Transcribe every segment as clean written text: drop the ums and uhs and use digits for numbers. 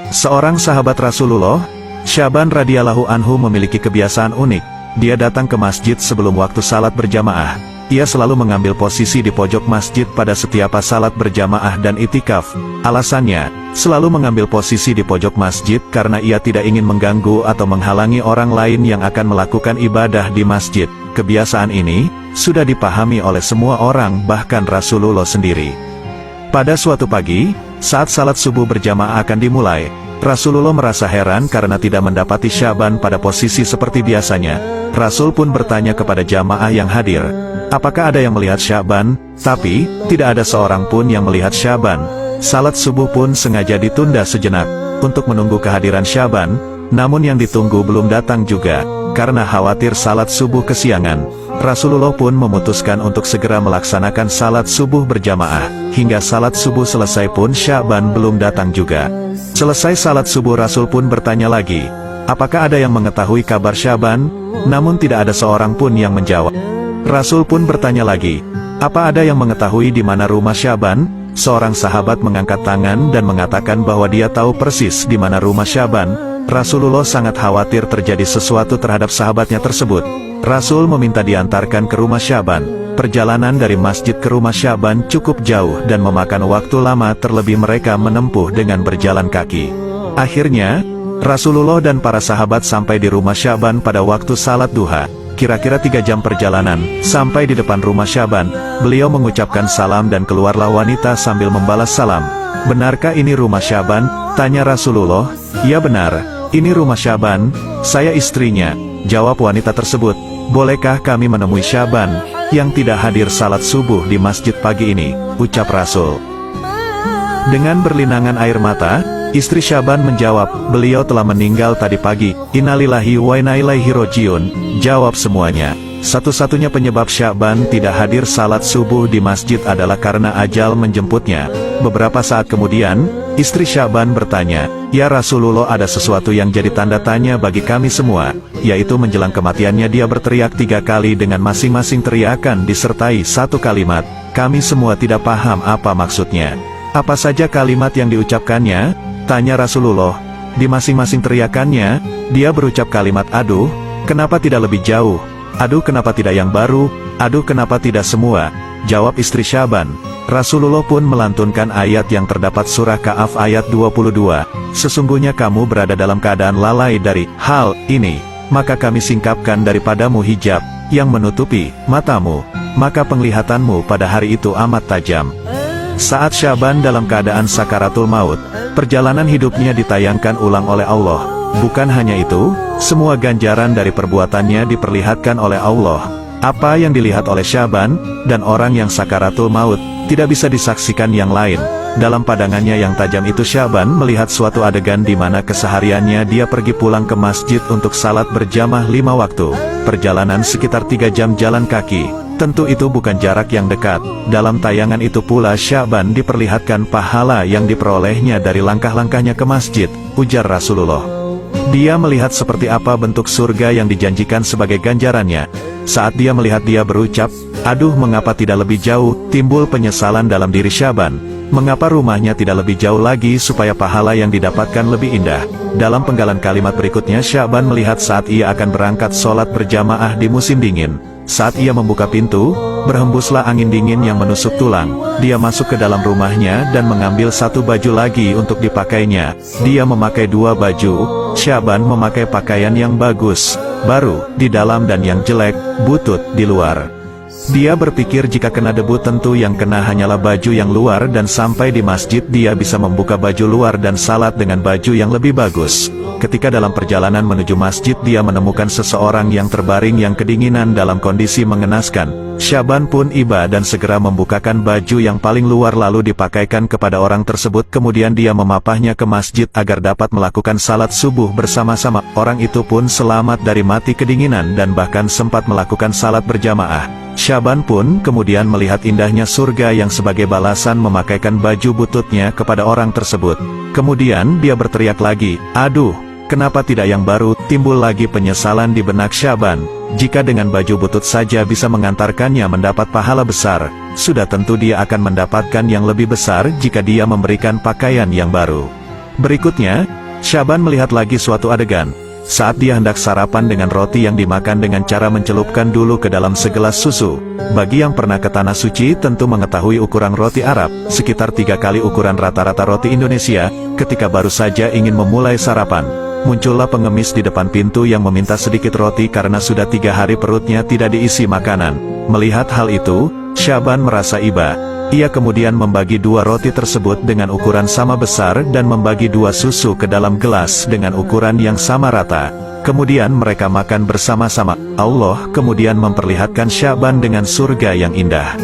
Seorang sahabat Rasulullah, Syaban radhiyallahu anhu memiliki kebiasaan unik. Dia datang ke masjid sebelum waktu salat berjamaah. Ia selalu mengambil posisi di pojok masjid pada setiap salat berjamaah dan itikaf. Alasannya, selalu mengambil posisi di pojok masjid karena ia tidak ingin mengganggu atau menghalangi orang lain yang akan melakukan ibadah di masjid. Kebiasaan ini sudah dipahami oleh semua orang, bahkan Rasulullah sendiri. Pada suatu pagi, saat salat subuh berjamaah akan dimulai, Rasulullah merasa heran karena tidak mendapati Syaban pada posisi seperti biasanya. Rasul pun bertanya kepada jamaah yang hadir, apakah ada yang melihat Syaban? Tapi, tidak ada seorang pun yang melihat Syaban. Salat subuh pun sengaja ditunda sejenak, untuk menunggu kehadiran Syaban, namun yang ditunggu belum datang juga. Karena khawatir salat subuh kesiangan, Rasulullah pun memutuskan untuk segera melaksanakan salat subuh berjamaah. Hingga salat subuh selesai pun Syaban belum datang juga. Selesai salat subuh Rasul pun bertanya lagi, apakah ada yang mengetahui kabar Syaban? Namun tidak ada seorang pun yang menjawab. Rasul pun bertanya lagi, apa ada yang mengetahui di mana rumah Syaban? Seorang sahabat mengangkat tangan dan mengatakan bahwa dia tahu persis di mana rumah Syaban. Rasulullah sangat khawatir terjadi sesuatu terhadap sahabatnya tersebut. Rasul meminta diantarkan ke rumah Syaban. Perjalanan dari masjid ke rumah Syaban cukup jauh dan memakan waktu lama, terlebih mereka menempuh dengan berjalan kaki. Akhirnya, Rasulullah dan para sahabat sampai di rumah Syaban pada waktu salat duha. Kira-kira 3 jam perjalanan, sampai di depan rumah Syaban, beliau mengucapkan salam dan keluarlah wanita sambil membalas salam. Benarkah ini rumah Syaban? Tanya Rasulullah. Ya benar, ini rumah Syaban, saya istrinya, jawab wanita tersebut. Bolehkah kami menemui Syaban, yang tidak hadir salat subuh di masjid pagi ini, ucap Rasul. Dengan berlinangan air mata, istri Syaban menjawab, beliau telah meninggal tadi pagi. Innalillahi wa inna ilaihi rajiun, jawab semuanya. Satu-satunya penyebab Syaban tidak hadir salat subuh di masjid adalah karena ajal menjemputnya. Beberapa saat kemudian, istri Syaban bertanya, ya Rasulullah, ada sesuatu yang jadi tanda tanya bagi kami semua, yaitu menjelang kematiannya dia berteriak 3 kali dengan masing-masing teriakan disertai satu kalimat. Kami semua tidak paham apa maksudnya. Apa saja kalimat yang diucapkannya? Tanya Rasulullah. Di masing-masing teriakannya, dia berucap kalimat aduh, kenapa tidak lebih jauh? Aduh, kenapa tidak yang baru? Aduh, kenapa tidak semua? Jawab istri Syaban. Rasulullah pun melantunkan ayat yang terdapat surah Kahf ayat 22. Sesungguhnya kamu berada dalam keadaan lalai dari hal ini, maka kami singkapkan daripadamu hijab yang menutupi matamu, maka penglihatanmu pada hari itu amat tajam. Saat Syaban dalam keadaan sakaratul maut, perjalanan hidupnya ditayangkan ulang oleh Allah. Bukan hanya itu, semua ganjaran dari perbuatannya diperlihatkan oleh Allah. Apa yang dilihat oleh Syaban, dan orang yang sakaratul maut, tidak bisa disaksikan yang lain. Dalam pandangannya yang tajam itu Syaban melihat suatu adegan di mana kesehariannya dia pergi pulang ke masjid untuk salat berjamaah 5 waktu. Perjalanan sekitar 3 jam jalan kaki. Tentu itu bukan jarak yang dekat. Dalam tayangan itu pula Syaban diperlihatkan pahala yang diperolehnya dari langkah-langkahnya ke masjid, ujar Rasulullah. Dia melihat seperti apa bentuk surga yang dijanjikan sebagai ganjarannya. Saat dia melihat dia berucap, aduh mengapa tidak lebih jauh, timbul penyesalan dalam diri Syaban. Mengapa rumahnya tidak lebih jauh lagi supaya pahala yang didapatkan lebih indah? Dalam penggalan kalimat berikutnya Syaban melihat saat ia akan berangkat sholat berjamaah di musim dingin. Saat ia membuka pintu, berhembuslah angin dingin yang menusuk tulang. Dia masuk ke dalam rumahnya dan mengambil 1 baju lagi untuk dipakainya. Dia memakai 2 baju. Syaban memakai pakaian yang bagus, baru, di dalam dan yang jelek, butut, di luar. Dia berpikir jika kena debu tentu yang kena hanyalah baju yang luar dan sampai di masjid dia bisa membuka baju luar dan salat dengan baju yang lebih bagus. Ketika dalam perjalanan menuju masjid dia menemukan seseorang yang terbaring yang kedinginan dalam kondisi mengenaskan. Syaban pun iba dan segera membukakan baju yang paling luar lalu dipakaikan kepada orang tersebut, kemudian dia memapahnya ke masjid agar dapat melakukan salat subuh bersama-sama. Orang itu pun selamat dari mati kedinginan dan bahkan sempat melakukan salat berjamaah. Syaban pun kemudian melihat indahnya surga yang sebagai balasan memakaikan baju bututnya kepada orang tersebut. Kemudian dia berteriak lagi, aduh, kenapa tidak yang baru? Timbul lagi penyesalan di benak Syaban. Jika dengan baju butut saja bisa mengantarkannya mendapat pahala besar, sudah tentu dia akan mendapatkan yang lebih besar jika dia memberikan pakaian yang baru. Berikutnya, Syaban melihat lagi suatu adegan. Saat dia hendak sarapan dengan roti yang dimakan dengan cara mencelupkan dulu ke dalam segelas susu. Bagi yang pernah ke Tanah Suci tentu mengetahui ukuran roti Arab, sekitar 3 kali ukuran rata-rata roti Indonesia. Ketika baru saja ingin memulai sarapan, muncullah pengemis di depan pintu yang meminta sedikit roti karena sudah 3 hari perutnya tidak diisi makanan. Melihat hal itu, Syaban merasa iba. Ia kemudian membagi 2 roti tersebut dengan ukuran sama besar dan membagi 2 susu ke dalam gelas dengan ukuran yang sama rata. Kemudian mereka makan bersama-sama. Allah kemudian memperlihatkan Syaban dengan surga yang indah.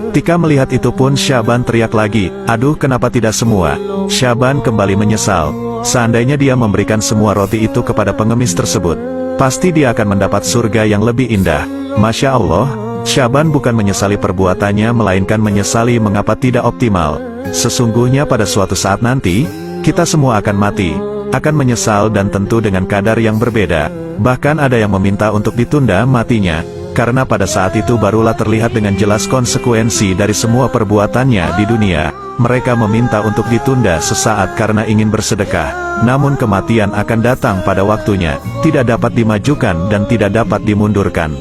Ketika melihat itu pun Syaban teriak lagi, "Aduh, kenapa tidak semua?" Syaban kembali menyesal. Seandainya dia memberikan semua roti itu kepada pengemis tersebut, pasti dia akan mendapat surga yang lebih indah. Masya Allah, Syaban bukan menyesali perbuatannya melainkan menyesali mengapa tidak optimal. Sesungguhnya pada suatu saat nanti, kita semua akan mati, akan menyesal dan tentu dengan kadar yang berbeda. Bahkan ada yang meminta untuk ditunda matinya, karena pada saat itu barulah terlihat dengan jelas konsekuensi dari semua perbuatannya di dunia. Mereka meminta untuk ditunda sesaat karena ingin bersedekah, namun kematian akan datang pada waktunya, tidak dapat dimajukan dan tidak dapat dimundurkan.